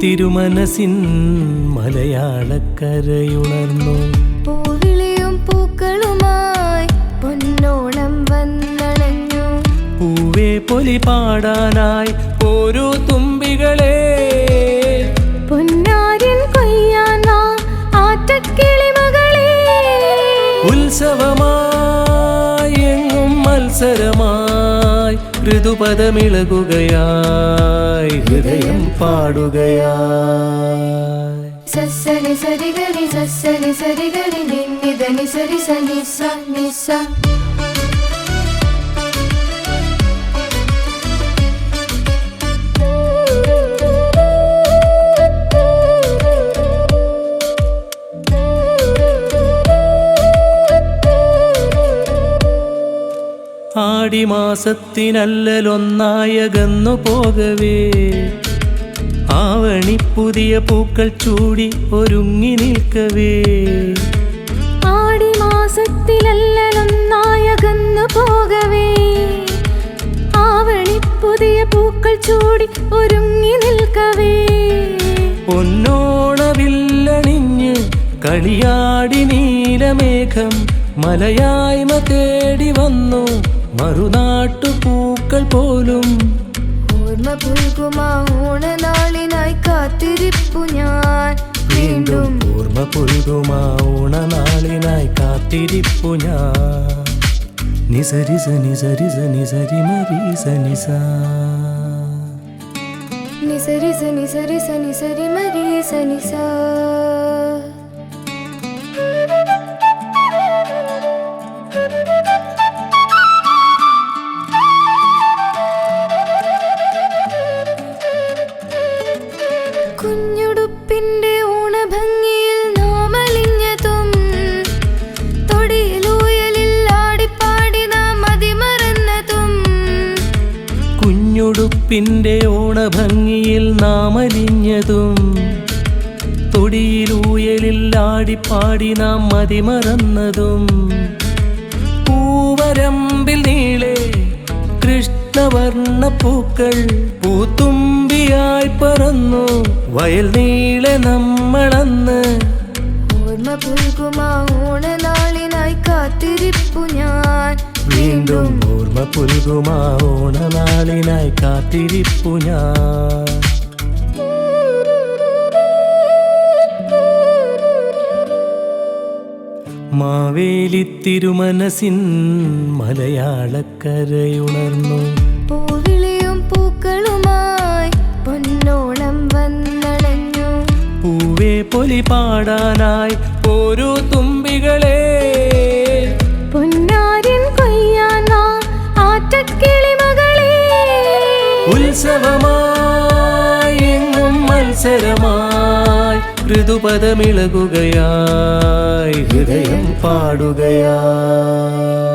തിരുമനസിൻ മലയാളക്കരയുണർന്നു. പൂവിളിയും പൂക്കളുമായി പൊന്നോണം വന്നണഞ്ഞു. പൂവേ പൊലി പാടാനായി ഓരോ തുമ്പികളെ പൊന്നാരിൻ കൊയ്യാൻ വാ ആറ്റക്കിളിമകളെ. ഉത്സവമായി എങ്ങും മത്സരമായി ഋതുപദമിളകുകയായി ഹൃദയം പാടുകയായി. സസ്സനി സരിഗരി സസ്സനി സരിഗരി നിന്നിധനി സരി സനി സ നിസ. ആടിമാസത്തിനല്ലലൊന്നായകന്നു പോകവേ ആവണി പുതിയ പൂക്കൾ ചൂടി ഒരുങ്ങി നിൽക്കവേ. ആടിമാസത്തിലല്ലലൊന്നായകന്നു പോകവേ ആവണി പുതിയ പൂക്കൾ ചൂടി ഒരുങ്ങി നിൽക്കവേ. പൊന്നോണവില്ലണിഞ്ഞ് കളിയാടി നീലമേഘം മലയായ്മ തേടി വന്നു മറുനാട്ടു പൂക്കൾ പോലും. ഓർമ്മ പുൽകുമാ ഓണനാളിനായി കാത്തിരിപ്പു ഞാൻ വീണ്ടും. ഓർമ്മ പുൽകുമാ ഓണനാളിനായി കാത്തിരിപ്പു ഞാൻ. നിസരി സനി സരി സനി സരി മരി സനി സാ. നിസരി സനി സരി സനി സരി മരി സനി സാ. കുഞ്ഞുടുപ്പിന്റെ ഓണഭംഗിയിൽ നാമലിഞ്ഞതും തൊടിയിലൂയലിൽ ആടിപ്പാടി നാം മതിമറന്നതും. കുഞ്ഞുടുപ്പിന്റെ ഓണഭംഗിയിൽ നാമലിഞ്ഞതും തൊടിയിലൂയലിൽ ആടിപ്പാടി നാം മതിമറന്നതും. പൂവരമ്പിൽ നീളെ കൃഷ്ണവർണ്ണ പൂക്കൾ പൂത്തുമ്പിയായി പറന്നു വയൽ നീളെ നമ്മളന്ന്. ഓർമ്മ പുൽകുമാ ഓണനാളിനായി കാത്തിരിപ്പു ഞാൻ വീണ്ടും. ഓർമ്മ പുൽകുമാ ഓണനാളിനായി കാത്തിരിപ്പു ഞാൻ. മാവേലി തിരുമനസിൻ മലയാളക്കരയുണർന്നു. പൂവിളിയും പൂക്കളുമായി പൊന്നോണം വന്നണഞ്ഞു. പൂവേ പൊലി പാടാനായി ഓരോ തുമ്പികളെ പൊന്നാരിൻ കൊയ്യാൻ വാ ആറ്റക്കിളിമകളെ. ഉത്സവമായി എങ്ങും മത്സരമായി ഋതുപദമിളകുകയായി ഹൃദയം പാടുകയായി.